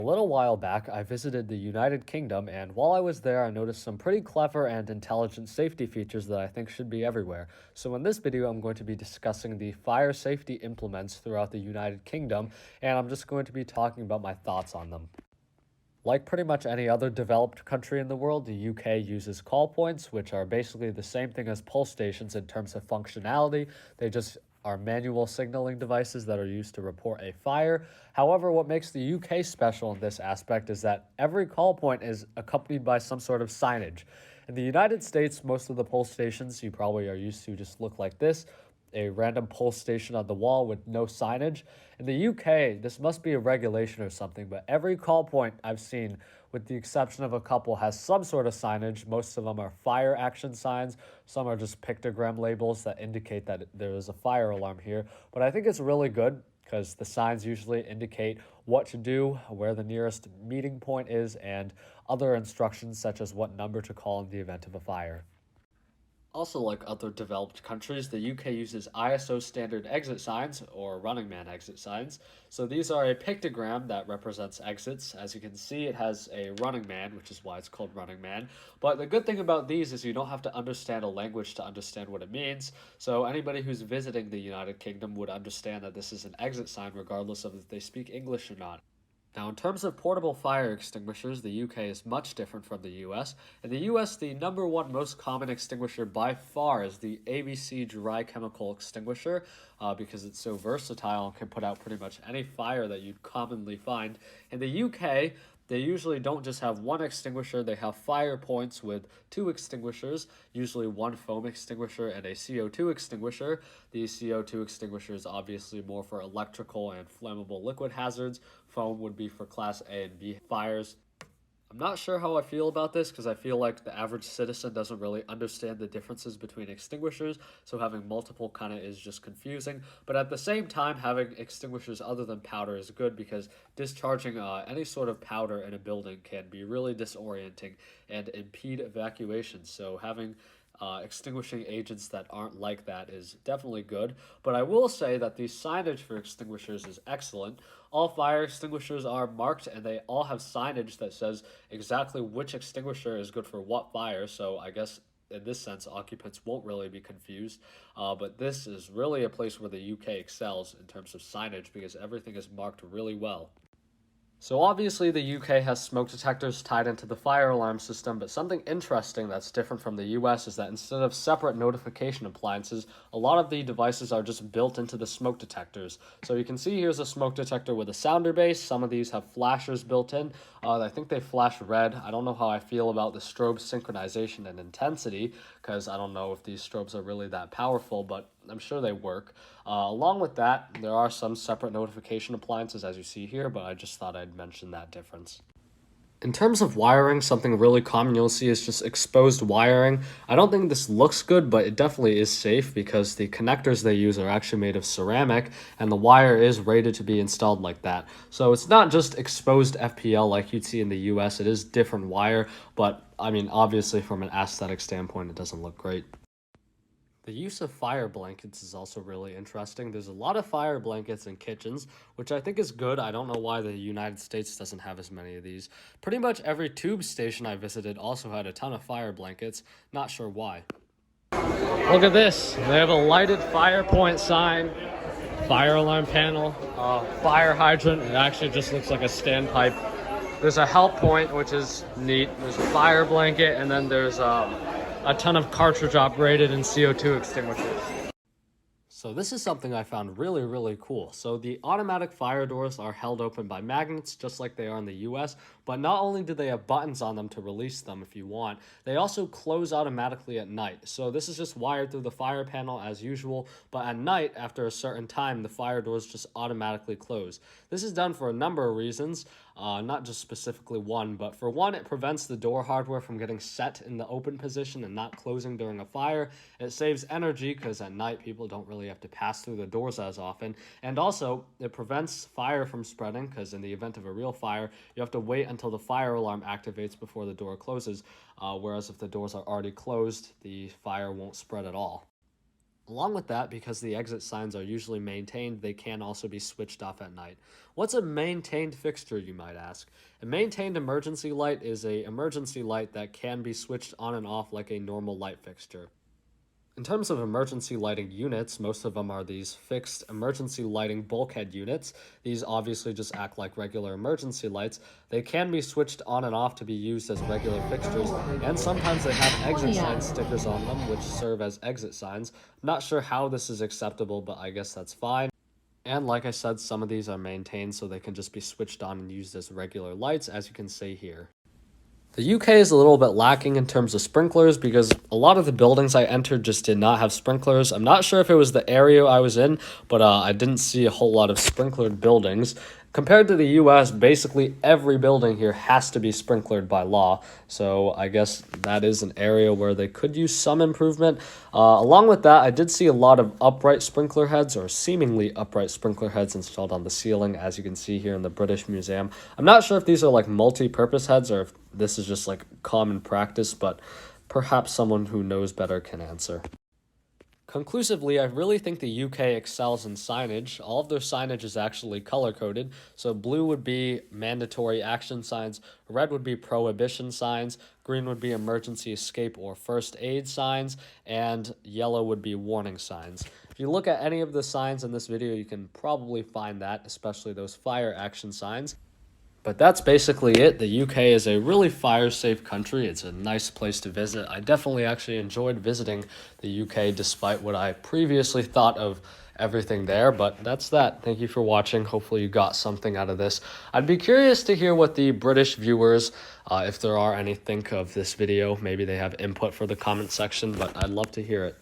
A little while back, I visited the United Kingdom, and while I was there, I noticed some pretty clever and intelligent safety features that I think should be everywhere. So, in this video, I'm going to be discussing the fire safety implements throughout the United Kingdom, and I'm just going to be talking about my thoughts on them. Like pretty much any other developed country in the world, the UK uses call points, which are basically the same thing as pull stations in terms of functionality. They just are manual signaling devices that are used to report a fire. However, what makes the UK special in this aspect is that every call point is accompanied by some sort of signage. In the United States, most of the pull stations you probably are used to just look like this, a random pull station on the wall with no signage. In the UK, this must be a regulation or something, but every call point I've seen, with the exception of a couple, has some sort of signage. Most of them are fire action signs. Some are just pictogram labels that indicate that there is a fire alarm here. But I think it's really good because the signs usually indicate what to do, where the nearest meeting point is, and other instructions such as what number to call in the event of a fire. Also, like other developed countries, the UK uses ISO standard exit signs, or running man exit signs. So these are a pictogram that represents exits. As you can see, it has a running man, which is why it's called running man. But the good thing about these is you don't have to understand a language to understand what it means. So anybody who's visiting the United Kingdom would understand that this is an exit sign regardless of if they speak English or not. Now, in terms of portable fire extinguishers, the UK is much different from the US. In the US, the number one most common extinguisher by far is the ABC dry chemical extinguisher because it's so versatile and can put out pretty much any fire that you'd commonly find. In the UK, they usually don't just have one extinguisher, they have fire points with two extinguishers, usually one foam extinguisher and a CO2 extinguisher. The CO2 extinguisher is obviously more for electrical and flammable liquid hazards. Foam would be for Class A and B fires. I'm not sure how I feel about this because I feel like the average citizen doesn't really understand the differences between extinguishers, so having multiple kind of is just confusing. But at the same time, having extinguishers other than powder is good because discharging any sort of powder in a building can be really disorienting and impede evacuation. So having extinguishing agents that aren't like that is definitely good. But I will say that the signage for extinguishers is excellent. All fire extinguishers are marked and they all have signage that says exactly which extinguisher is good for what fire. So I guess in this sense, occupants won't really be confused. But this is really a place where the UK excels in terms of signage because everything is marked really well. So obviously the UK has smoke detectors tied into the fire alarm system, but something interesting that's different from the US is that instead of separate notification appliances, a lot of the devices are just built into the smoke detectors. So you can see here's a smoke detector with a sounder base. Some of these have flashers built in. I think they flash red. I don't know how I feel about the strobe synchronization and intensity because I don't know if these strobes are really that powerful, but I'm sure they work. Along with that, there are some separate notification appliances as you see here, but I just thought I'd mention that difference. In terms of wiring, something really common you'll see is just exposed wiring. I don't think this looks good, but it definitely is safe because the connectors they use are actually made of ceramic and the wire is rated to be installed like that. So it's not just exposed FPL like you'd see in the US, it is different wire, but I mean, obviously from an aesthetic standpoint, it doesn't look great. The use of fire blankets is also really interesting. There's a lot of fire blankets in kitchens, which I think is good. I don't know why the United States doesn't have as many of these. Pretty much every tube station I visited also had a ton of fire blankets. Not sure why. Look at this. They have a lighted fire point sign, fire alarm panel, fire hydrant. It actually just looks like a standpipe. There's a help point, which is neat. There's a fire blanket, and then there's a ton of cartridge operated and CO2 extinguishers. So this is something I found really cool. So the automatic fire doors are held open by magnets just like they are in the US, but not only do they have buttons on them to release them if you want, they also close automatically at night. So this is just wired through the fire panel as usual, but at night after a certain time the fire doors just automatically close. This is done for a number of reasons. Not just specifically one, but for one, it prevents the door hardware from getting set in the open position and not closing during a fire. It saves energy because at night people don't really have to pass through the doors as often. And also, it prevents fire from spreading because in the event of a real fire, you have to wait until the fire alarm activates before the door closes. Whereas if the doors are already closed, the fire won't spread at all. Along with that, because the exit signs are usually maintained, they can also be switched off at night. What's a maintained fixture, you might ask? A maintained emergency light is an emergency light that can be switched on and off like a normal light fixture. In terms of emergency lighting units, most of them are these fixed emergency lighting bulkhead units. These obviously just act like regular emergency lights. They can be switched on and off to be used as regular fixtures, and sometimes they have exit sign stickers on them, which serve as exit signs. Not sure how this is acceptable, but I guess that's fine. And like I said, some of these are maintained so they can just be switched on and used as regular lights, as you can see here. The UK is a little bit lacking in terms of sprinklers because a lot of the buildings I entered just did not have sprinklers. I'm not sure if it was the area I was in, but I didn't see a whole lot of sprinklered buildings. Compared to the US, basically every building here has to be sprinklered by law, so I guess that is an area where they could use some improvement. Along with that, I did see a lot of upright sprinkler heads, or seemingly upright sprinkler heads installed on the ceiling, as you can see here in the British Museum. I'm not sure if these are like multi-purpose heads or if this is just like common practice, but perhaps someone who knows better can answer. Conclusively, I really think the UK excels in signage. All of their signage is actually color-coded. So blue would be mandatory action signs, red would be prohibition signs, green would be emergency escape or first aid signs, and yellow would be warning signs. If you look at any of the signs in this video, you can probably find that, especially those fire action signs. But that's basically it. The UK is a really fire-safe country. It's a nice place to visit. I definitely actually enjoyed visiting the UK despite what I previously thought of everything there, but that's that. Thank you for watching. Hopefully you got something out of this. I'd be curious to hear what the British viewers, if there are any, think of this video. Maybe they have input for the comment section, but I'd love to hear it.